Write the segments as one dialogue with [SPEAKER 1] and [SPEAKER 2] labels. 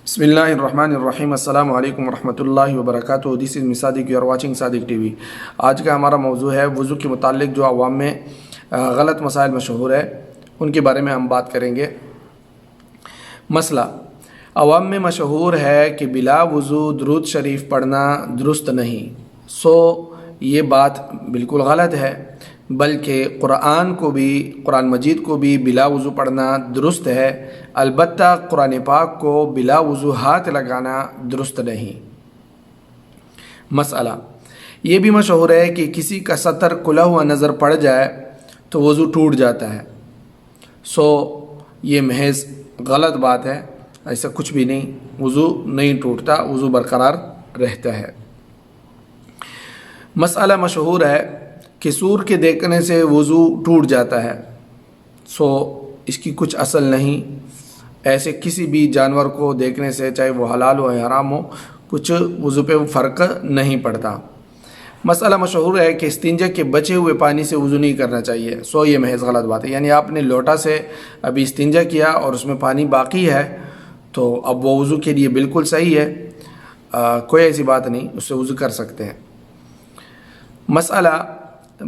[SPEAKER 1] بسم اللہ الرحمن الرحیم۔ السلام علیکم ورحمۃ اللہ وبرکاتہ۔ This is Sadiq, you are watching Sadiq TV وی۔ آج کا ہمارا موضوع ہے وضو کے متعلق جو عوام میں غلط مسائل مشہور ہے ان کے بارے میں ہم بات کریں گے۔ مسئلہ عوام میں مشہور ہے کہ بلا وضو درود شریف پڑھنا درست نہیں۔ یہ بات بالکل غلط ہے، بلکہ قرآن مجید کو بھی بلا وضو پڑھنا درست ہے، البتہ قرآن پاک کو بلا وضو ہاتھ لگانا درست نہیں۔ مسئلہ یہ بھی مشہور ہے کہ کسی کا سطر کھلا ہوا نظر پڑ جائے تو وضو ٹوٹ جاتا ہے۔ یہ محض غلط بات ہے، ایسا کچھ بھی نہیں، وضو نہیں ٹوٹتا، وضو برقرار رہتا ہے۔ مسئلہ مشہور ہے کہ سور کے دیکھنے سے وضو ٹوٹ جاتا ہے۔ اس کی کچھ اصل نہیں، ایسے کسی بھی جانور کو دیکھنے سے چاہے وہ حلال ہو یا حرام ہو کچھ وضو پہ فرق نہیں پڑتا۔ مسئلہ مشہور ہے کہ استنجا کے بچے ہوئے پانی سے وضو نہیں کرنا چاہیے۔ یہ محض غلط بات ہے، یعنی آپ نے لوٹا سے ابھی استنجا کیا اور اس میں پانی باقی ہے تو اب وہ وضو کے لیے بالکل صحیح ہے، کوئی ایسی بات نہیں، اس سے وضو کر سکتے ہیں۔ مسئلہ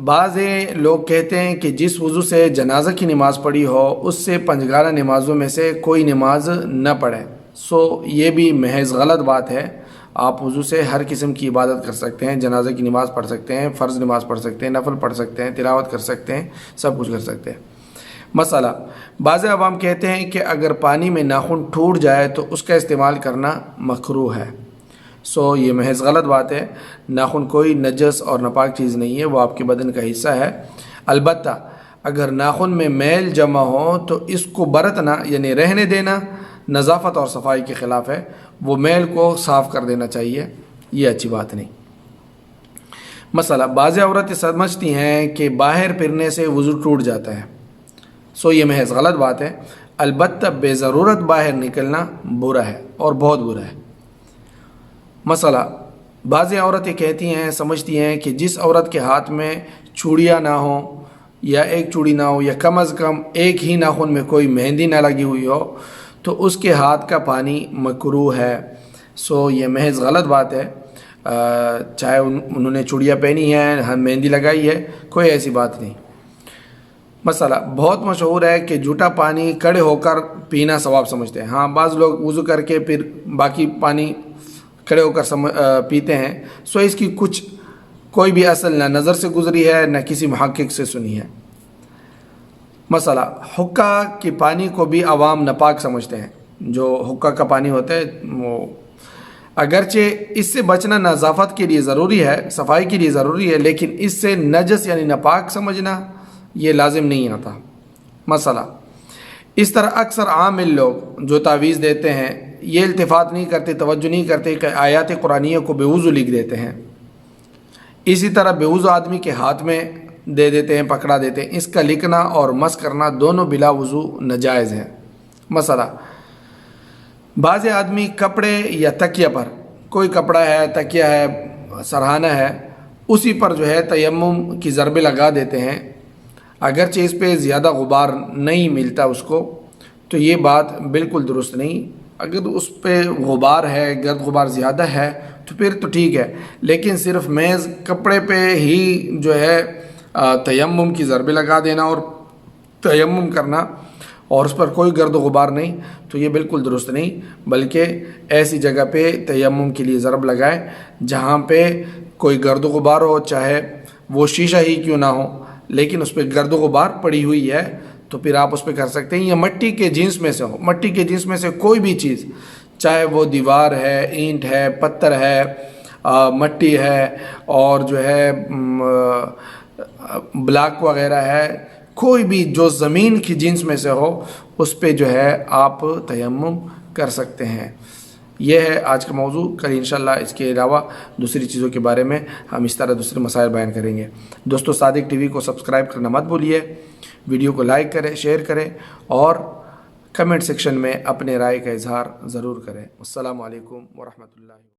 [SPEAKER 1] بعض لوگ کہتے ہیں کہ جس وضو سے جنازہ کی نماز پڑھی ہو اس سے پنجگانہ نمازوں میں سے کوئی نماز نہ پڑھے۔ یہ بھی محض غلط بات ہے۔ آپ وضو سے ہر قسم کی عبادت کر سکتے ہیں، جنازہ کی نماز پڑھ سکتے ہیں، فرض نماز پڑھ سکتے ہیں، نفل پڑھ سکتے ہیں، تلاوت کر سکتے ہیں، سب کچھ کر سکتے ہیں۔ مسئلہ بعض عوام کہتے ہیں کہ اگر پانی میں ناخن ٹوٹ جائے تو اس کا استعمال کرنا مکروہ ہے۔ یہ محض غلط بات ہے۔ ناخن کوئی نجس اور ناپاک چیز نہیں ہے، وہ آپ کے بدن کا حصہ ہے۔ البتہ اگر ناخن میں میل جمع ہو تو اس کو برتنا یعنی رہنے دینا نظافت اور صفائی کے خلاف ہے، وہ میل کو صاف کر دینا چاہیے، یہ اچھی بات نہیں۔ مسئلہ بعض عورتیں سمجھتی ہیں کہ باہر پھرنے سے وضو ٹوٹ جاتا ہے۔ یہ محض غلط بات ہے، البتہ بے ضرورت باہر نکلنا برا ہے اور بہت برا ہے۔ مسئلہ بعض عورتیں کہتی ہیں، سمجھتی ہیں کہ جس عورت کے ہاتھ میں چوڑیاں نہ ہوں یا ایک چوڑی نہ ہو یا کم از کم ایک ہی ناخن میں کوئی مہندی نہ لگی ہوئی ہو تو اس کے ہاتھ کا پانی مکروہ ہے۔ یہ محض غلط بات ہے، چاہے انہوں نے چوڑیاں پہنی ہیں، مہندی لگائی ہے، کوئی ایسی بات نہیں۔ مسئلہ بہت مشہور ہے کہ جھوٹا پانی کڑے ہو کر پینا ثواب سمجھتے ہیں۔ بعض لوگ وضو کر کے پھر باقی پانی کھڑے ہو کر پیتے ہیں۔ اس کی کوئی بھی اصل نہ نظر سے گزری ہے نہ کسی محقق سے سنی ہے۔ مسئلہ حقہ کے پانی کو بھی عوام ناپاک سمجھتے ہیں۔ جو حقہ کا پانی ہوتا ہے وہ اگرچہ اس سے بچنا نظافت کے لیے ضروری ہے، صفائی کے لیے ضروری ہے، لیکن اس سے نجس یعنی ناپاک سمجھنا یہ لازم نہیں آتا۔ مسئلہ اس طرح اکثر عامل لوگ جو تعویذ دیتے ہیں یہ التفات نہیں کرتے، توجہ نہیں کرتے کہ آیات قرآنیہ کو بے وضو لکھ دیتے ہیں، اسی طرح بے وضو آدمی کے ہاتھ میں دے دیتے ہیں، پکڑا دیتے ہیں۔ اس کا لکھنا اور مس کرنا دونوں بلا وضو ناجائز ہیں۔ مسئلہ بعض آدمی کپڑے یا تکیہ پر، کوئی کپڑا ہے، تکیہ ہے، سرہانہ ہے، اسی پر تیمم کی ضربیں لگا دیتے ہیں، اگرچہ اس پہ زیادہ غبار نہیں ملتا اس کو، تو یہ بات بالکل درست نہیں۔ اگر اس پہ غبار ہے، گرد غبار زیادہ ہے تو پھر تو ٹھیک ہے، لیکن صرف محض کپڑے پہ ہی تیمم کی ضربیں لگا دینا اور تیمم کرنا اور اس پر کوئی گرد و غبار نہیں تو یہ بالکل درست نہیں، بلکہ ایسی جگہ پہ تیمم کے لیے ضرب لگائے جہاں پہ کوئی گرد و غبار ہو، چاہے وہ شیشہ ہی کیوں نہ ہو، لیکن اس پہ گرد و غبار پڑی ہوئی ہے تو پھر آپ اس پہ کر سکتے ہیں۔ یا مٹی کے جنس میں سے ہو، مٹی کے جنس میں سے کوئی بھی چیز، چاہے وہ دیوار ہے، اینٹ ہے، پتھر ہے، مٹی ہے اور بلاک وغیرہ ہے، کوئی بھی جو زمین کی جنس میں سے ہو اس پہ آپ تیمم کر سکتے ہیں۔ یہ ہے آج کا موضوع۔ کل انشاءاللہ اس کے علاوہ دوسری چیزوں کے بارے میں ہم اس طرح دوسرے مسائل بیان کریں گے۔ دوستو صادق ٹی وی کو سبسکرائب کرنا مت بھولیے، ویڈیو کو لائک کریں، شیئر کریں اور کمنٹ سیکشن میں اپنے رائے کا اظہار ضرور کریں۔ السلام علیکم ورحمۃ اللہ۔